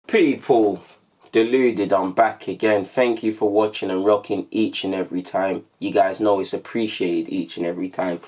People, Deluded, I'm back again. Thank you for watching and rocking each and every time. You guys know it's appreciated each and every time.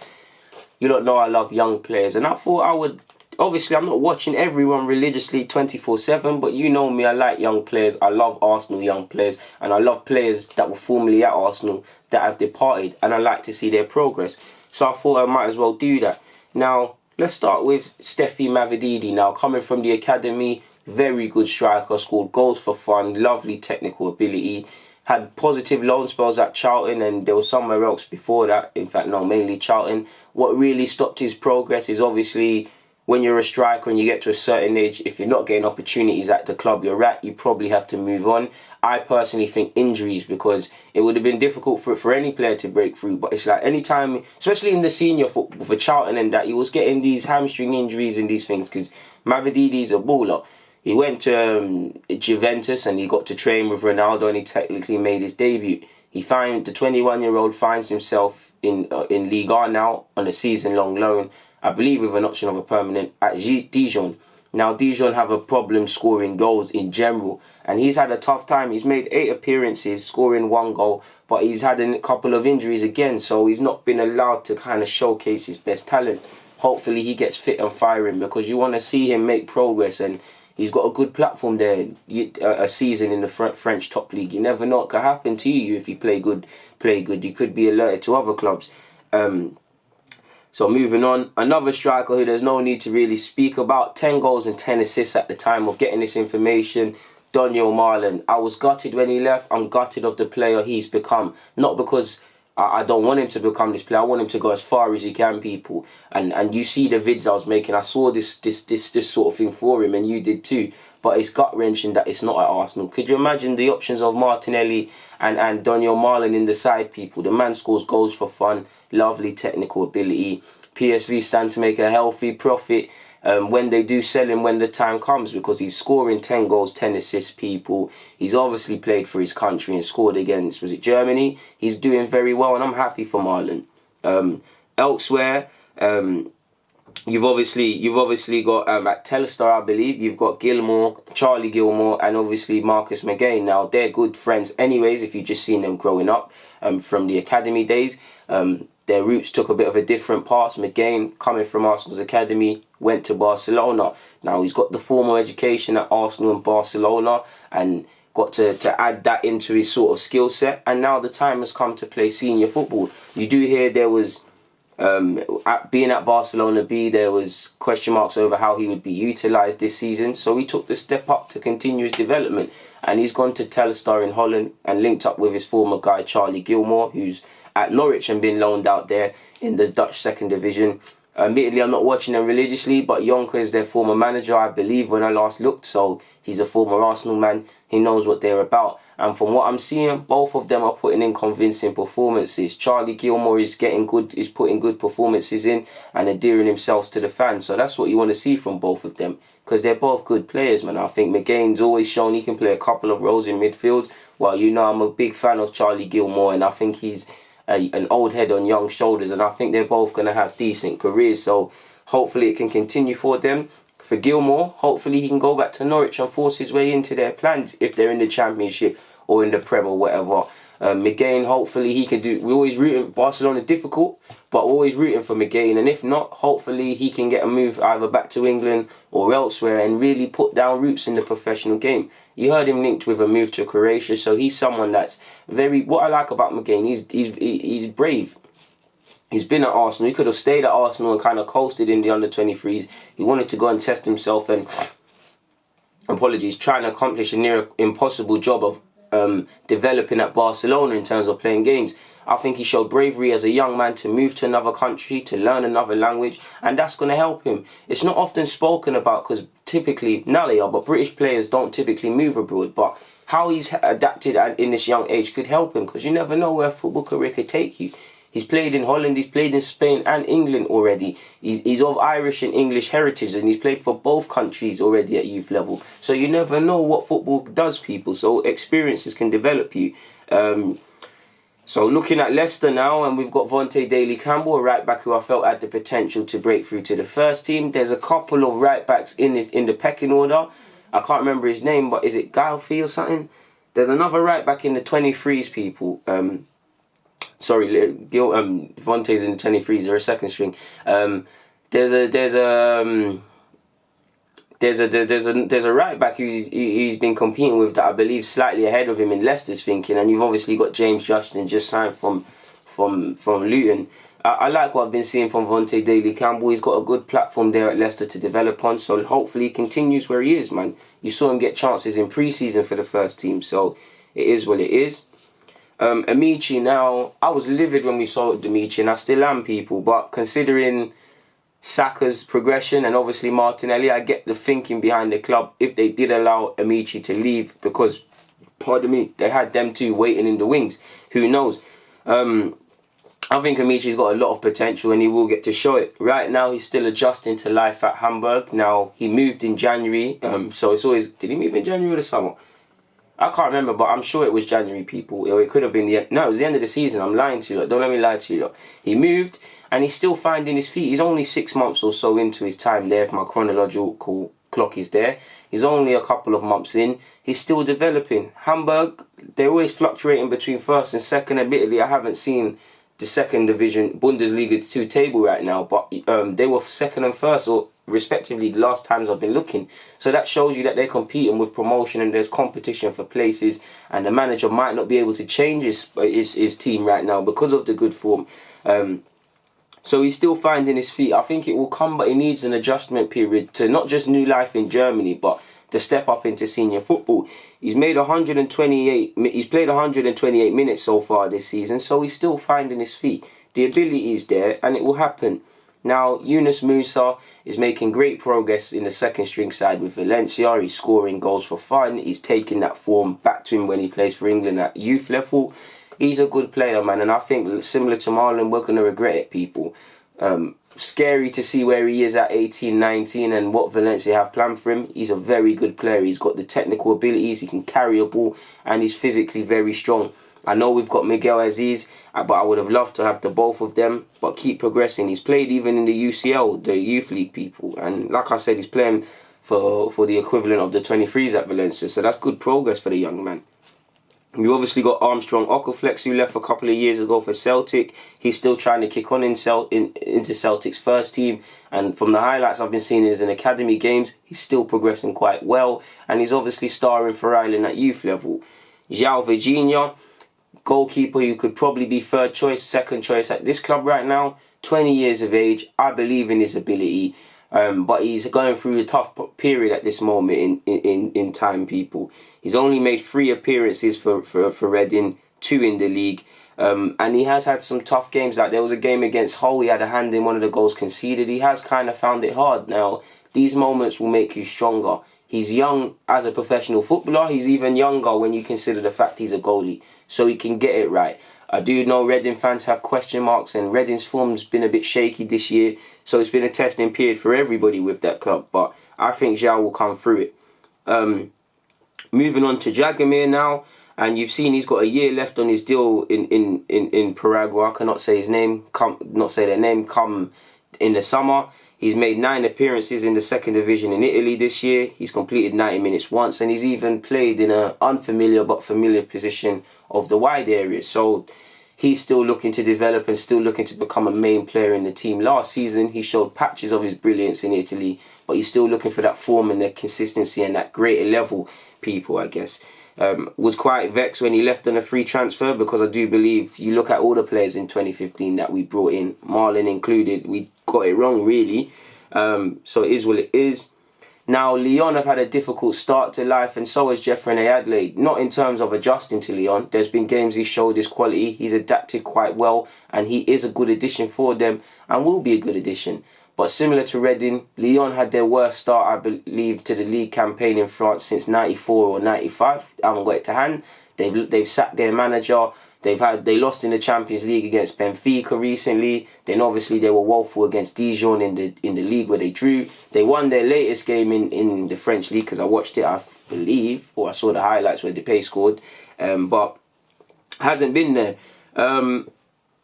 You don't know I love young players, and I thought I would. Obviously, I'm not watching everyone religiously 24/7, but you know me, I like young players. I love Arsenal young players, and I love players that were formerly at Arsenal that have departed, and I like to see their progress. So I thought I might as well do that. Now, let's start with Stephy Mavididi. Now, coming from the academy, very good striker, scored goals for fun, lovely technical ability, had positive loan spells at Charlton, and there was somewhere else before that. In fact, no, mainly Charlton. What really stopped his progress is obviously when you're a striker and you get to a certain age, if you're not getting opportunities at the club you're at, you probably have to move on. I personally think injuries, because it would have been difficult for any player to break through. But it's like any time, especially in the senior football for Charlton and that, he was getting these hamstring injuries and these things, because Mavididi's a baller. He went to Juventus and he got to train with Ronaldo and he technically made his debut. The 21-year-old finds himself in Liga now on a season-long loan, I believe with an option of a permanent, at Dijon. Now, Dijon have a problem scoring goals in general, and he's had a tough time. He's made 8 appearances, scoring 1 goal, but he's had a couple of injuries again, so he's not been allowed to kind of showcase his best talent. Hopefully he gets fit and firing, because you want to see him make progress, and he's got a good platform there. A season in the French top league, you never know what could happen to you if you play good. You could be alerted to other clubs. So moving on, another striker who there's no need to really speak about. 10 goals and 10 assists at the time of getting this information. Malen. I was gutted when he left. I'm gutted of the player he's become. Not because I don't want him to become this player. I want him to go as far as he can, people. And you see the vids I was making. I saw this sort of thing for him, and you did too. But it's gut-wrenching that it's not at Arsenal. Could you imagine the options of Martinelli and Malen in the side, people? The man scores goals for fun, lovely technical ability. PSV stand to make a healthy profit when they do sell him when the time comes, because he's scoring 10 goals, 10 assists, people. He's obviously played for his country and scored against, was it Germany? He's doing very well, and I'm happy for Malen. Elsewhere, You've obviously got at Telstar, I believe, you've got Charlie Gilmour, and obviously Marcus McGuane. Now, they're good friends anyways, if you've just seen them growing up from the academy days. Their roots took a bit of a different path. McGuane, coming from Arsenal's academy, went to Barcelona. Now, he's got the formal education at Arsenal and Barcelona, and got to add that into his sort of skill set. And now the time has come to play senior football. You do hear there was being at Barcelona B, there was question marks over how he would be utilised this season. So he took the step up to continue his development, and he's gone to Telstar in Holland and linked up with his former guy Charlie Gilmour, who's at Norwich and been loaned out there in the Dutch second division. Admittedly, I'm not watching them religiously, but Jonker is their former manager, I believe, when I last looked. So he's a former Arsenal man. He knows what they're about. And from what I'm seeing, both of them are putting in convincing performances. Charlie Gilmour is putting good performances in and endearing himself to the fans. So that's what you want to see from both of them, because they're both good players, man. I think McGuane's always shown he can play a couple of roles in midfield. Well, you know, I'm a big fan of Charlie Gilmour, and I think he's an old head on young shoulders, and I think they're both going to have decent careers. So hopefully it can continue for them. For Gilmour, hopefully he can go back to Norwich and force his way into their plans if they're in the Championship or in the Prem or whatever. McGuane, hopefully he can do. We're always rooting. Barcelona difficult, but always rooting for McGuane. And if not, hopefully he can get a move either back to England or elsewhere and really put down roots in the professional game. You heard him linked with a move to Croatia, so he's someone that's very. What I like about McGuane, he's brave. He's been at Arsenal. He could have stayed at Arsenal and kind of coasted in the under-23s. He wanted to go and test himself and, trying to accomplish a near impossible job of developing at Barcelona in terms of playing games. I think he showed bravery as a young man to move to another country, to learn another language, and that's going to help him. It's not often spoken about because typically, now they are, but British players don't typically move abroad. But how he's adapted in this young age could help him, because you never know where a football career could take you. He's played in Holland, he's played in Spain and England already. He's of Irish and English heritage, and he's played for both countries already at youth level. So you never know what football does, people. So experiences can develop you. So looking at Leicester now, and we've got Vontae Daley-Campbell, a right back who I felt had the potential to break through to the first team. There's a couple of right backs in the pecking order. I can't remember his name, but is it Galfi or something? There's another right back in the 23s, people. Sorry, Vontae's in the 23s. They're a second string. There's a right back he's been competing with that I believe slightly ahead of him in Leicester's thinking, and you've obviously got James Justin just signed from Luton. I like what I've been seeing from Vontae Daley-Campbell. He's got a good platform there at Leicester to develop on, so hopefully he continues where he is, man. You saw him get chances in pre-season for the first team, so it is what it is. Amichi now, I was livid when we saw Amichi, and I still am, people, but considering Saka's progression and obviously Martinelli, I get the thinking behind the club if they did allow Amichi to leave, because, pardon me, they had them two waiting in the wings. Who knows? I think Amichi's got a lot of potential and he will get to show it. Right now, he's still adjusting to life at Hamburg. Now, he moved in January, so it's always... Did he move in January or the summer? I can't remember, but I'm sure it was January, people. Or it could have been the... No, it was the end of the season. I'm lying to you lot. Don't let me lie to you lot. He moved and he's still finding his feet. He's only 6 months or so into his time there, if my chronological clock is there. He's only a couple of months in. He's still developing. Hamburg, they're always fluctuating between first and second. Admittedly, I haven't seen the second division Bundesliga 2 table right now, but they were second and first, or respectively, the last times I've been looking. So that shows you that they're competing with promotion and there's competition for places, and the manager might not be able to change his team right now because of the good form. So he's still finding his feet. I think it will come, but he needs an adjustment period to not just new life in Germany, but to step up into senior football. He's made 128. He's played 128 minutes so far this season, so he's still finding his feet. The ability is there, and it will happen. Now, Yunus Musah is making great progress in the second string side with Valencia. He's scoring goals for fun. He's taking that form back to him when he plays for England at youth level. He's a good player, man, and I think similar to Malen, we're going to regret it, people. Scary to see where he is at 18, 19 and what Valencia have planned for him. He's a very good player. He's got the technical abilities, he can carry a ball, and he's physically very strong. I know we've got Miguel Aziz, but I would have loved to have the both of them, but keep progressing. He's played even in the UCL, the Youth League, people, and like I said, he's playing for the equivalent of the 23s at Valencia, so that's good progress for the young man. You obviously got Armstrong Oko-Flex, who left a couple of years ago for Celtic. He's still trying to kick on into Celtic's first team. And from the highlights I've been seeing in his academy games, he's still progressing quite well. And he's obviously starring for Ireland at youth level. João Virginia, goalkeeper who could probably be third choice, second choice at this club right now. 20 years of age. I believe in his ability. But he's going through a tough period at this moment in time, people. He's only made 3 appearances for Reading, 2 in the league. And he has had some tough games. Like there was a game against Hull, he had a hand in one of the goals conceded. He has kind of found it hard. Now, these moments will make you stronger. He's young as a professional footballer. He's even younger when you consider the fact he's a goalie. So he can get it right. I do know Reading fans have question marks, and Reading's form's been a bit shaky this year. So it's been a testing period for everybody with that club. But I think João will come through it. Moving on to Jagomir now. And you've seen he's got a year left on his deal in Paraguay. I cannot say his name. Not say their name. Come in the summer. He's made 9 appearances in the second division in Italy this year. He's completed 90 minutes once, and he's even played in an unfamiliar but familiar position of the wide area. So he's still looking to develop and still looking to become a main player in the team. Last season, he showed patches of his brilliance in Italy, but he's still looking for that form and the consistency and that greater level, people, I guess. Was quite vexed when he left on a free transfer, because I do believe you look at all the players in 2015 that we brought in, Malen included, we got it wrong really. So it is what it is. Now Lyon have had a difficult start to life, and so has Reine-Adélaïde. Not in terms of adjusting to Lyon. There's been games he showed his quality. He's adapted quite well, and he is a good addition for them and will be a good addition. But similar to Reading, Lyon had their worst start, I believe, to the league campaign in France since 94 or 95. I haven't got it to hand. They've sacked their manager. They lost in the Champions League against Benfica recently. Then obviously they were woeful against Dijon in the league where they drew. They won their latest game in the French league, because I watched it, I believe, or I saw the highlights where Depay scored. But hasn't been there.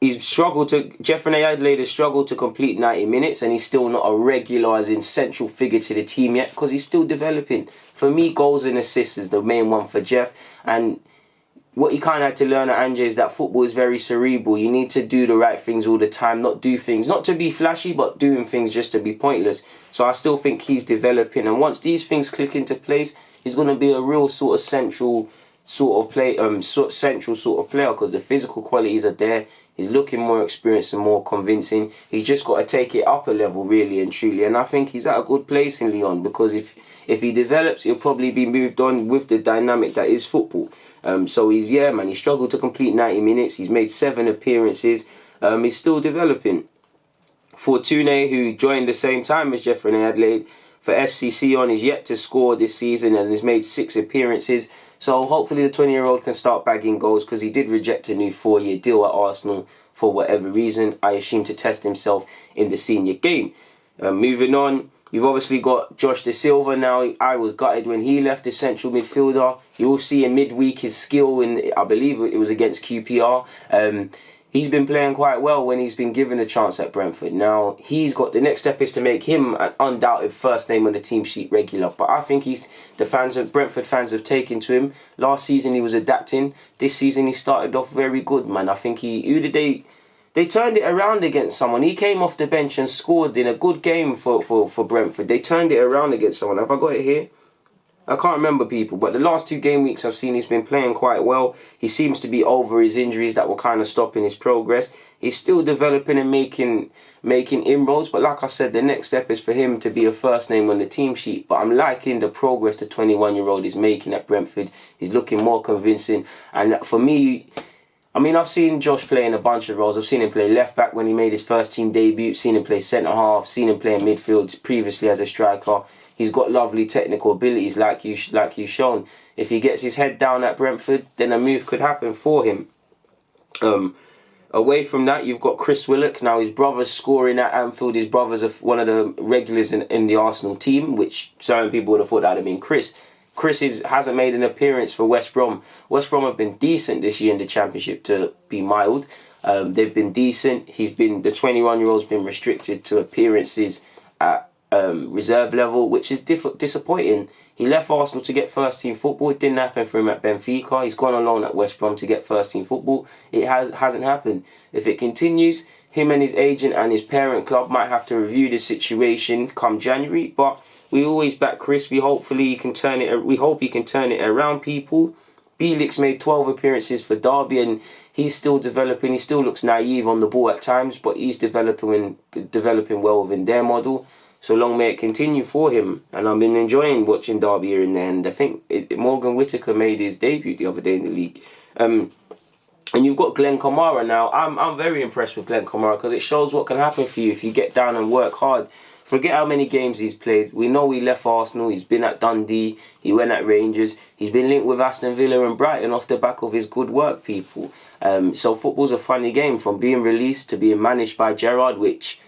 Jeff Reine-Adélaïde has struggled to complete 90 minutes, and he's still not a regular as in central figure to the team yet, because he's still developing. For me, goals and assists is the main one for Jeff, and what he kind of had to learn at Ange is that football is very cerebral. You need to do the right things all the time, not do things, not to be flashy, but doing things just to be pointless. So I still think he's developing, and once these things click into place, he's going to be a real sort of central sort of player, because the physical qualities are there. He's looking more experienced and more convincing. He's just got to take it up a level, really and truly. And I think he's at a good place in Lyon, because if he develops, he'll probably be moved on with the dynamic that is football. So he struggled to complete 90 minutes. He's made 7 appearances. He's still developing. Fortune, who joined the same time as Jeff Reine-Adélaïde for FC Sion, is yet to score this season and has made 6 appearances. So hopefully the 20-year-old can start bagging goals, because he did reject a new 4-year deal at Arsenal for whatever reason. I assume to test himself in the senior game. Moving on, you've obviously got Josh Dasilva now. I was gutted when he left, the central midfielder. You will see in midweek his skill in, I believe it was against QPR. He's been playing quite well when he's been given a chance at Brentford. Now, he's got the next step is to make him an undoubted first name on the team sheet regular. But I think Brentford fans have taken to him. Last season he was adapting. This season he started off very good, man. I think they turned it around against someone. He came off the bench and scored in a good game for Brentford. They turned it around against someone. Have I got it here? I can't remember, people, but the last 2 game weeks I've seen he's been playing quite well. He seems to be over his injuries that were kind of stopping his progress. He's still developing and making inroads, but like I said, the next step is for him to be a first name on the team sheet. But I'm liking the progress the 21-year-old is making at Brentford. He's looking more convincing, and for me, I mean, I've seen Josh play in a bunch of roles. I've seen him play left back when he made his first team debut, seen him play centre half, seen him play in midfield previously as a striker. He's got lovely technical abilities, like you've shown. If he gets his head down at Brentford, then a move could happen for him. Away from that, you've got Chris Willock. Now, his brother's scoring at Anfield. His brother's one of the regulars in the Arsenal team, which certain people would have thought that would have been Chris. Chris hasn't made an appearance for West Brom. West Brom have been decent this year in the Championship, to be mild. They've been decent. The 21-year-old's been restricted to appearances at reserve level, which is disappointing. He left Arsenal to get first team football. It didn't happen for him at Benfica. He's gone on loan at West Brom to get first team football. It hasn't happened. If it continues, him and his agent and his parent club might have to review the situation come January. But we always back Chris. We hope he can turn it around, people. Felix made 12 appearances for Derby, and he's still developing. He still looks naive on the ball at times, but he's developing well within their model. So long may it continue for him. And I've been enjoying watching Derby here and there. And I think Morgan Whittaker made his debut the other day in the league. And you've got Glenn Kamara now. I'm very impressed with Glenn Kamara, because it shows what can happen for you if you get down and work hard. Forget how many games he's played. We know he left Arsenal. He's been at Dundee. He went at Rangers. He's been linked with Aston Villa and Brighton off the back of his good work, people. So football's a funny game, from being released to being managed by Gerrard, which...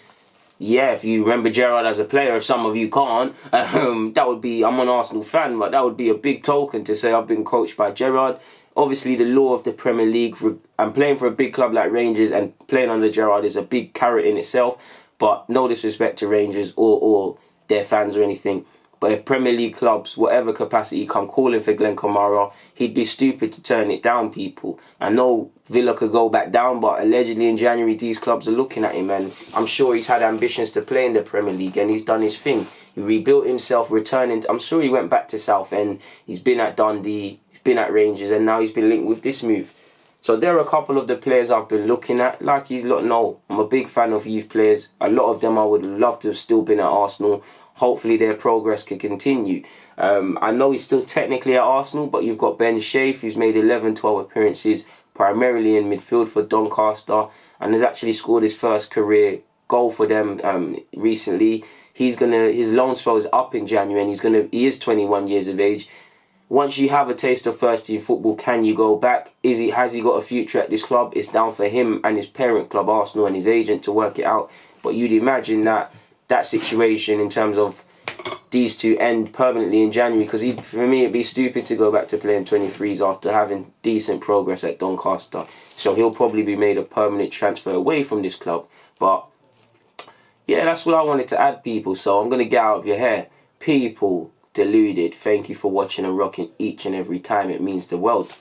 yeah, if you remember Gerrard as a player, if some of you can't, that would be, I'm an Arsenal fan, but that would be a big token to say I've been coached by Gerrard. Obviously, the law of the Premier League, and playing for a big club like Rangers and playing under Gerrard is a big carrot in itself, but no disrespect to Rangers or their fans or anything. But if Premier League clubs, whatever capacity, come calling for Glenn Kamara, he'd be stupid to turn it down, people. I know Villa could go back down, but allegedly in January, these clubs are looking at him, and I'm sure he's had ambitions to play in the Premier League, and he's done his thing. He rebuilt himself, returning. I'm sure he went back to Southend. He's been at Dundee, he's been at Rangers, and now he's been linked with this move. So there are a couple of the players I've been looking at. Like you lot know, I'm a big fan of youth players. A lot of them I would love to have still been at Arsenal. Hopefully their progress can continue. I know he's still technically at Arsenal, but you've got Ben Sheaf, who's made 11-12 appearances, primarily in midfield for Doncaster, and has actually scored his first career goal for them recently. His loan spell is up in January, and he is 21 years of age. Once you have a taste of first team football, can you go back? Has he got a future at this club? It's down for him and his parent club, Arsenal, and his agent to work it out. But you'd imagine that situation in terms of these two end permanently in January, because for me it'd be stupid to go back to playing 23s after having decent progress at Doncaster. So he'll probably be made a permanent transfer away from this club. But yeah, that's what I wanted to add, people. So I'm going to get out of your hair. People, Deluded, thank you for watching and rocking each and every time. It means the world.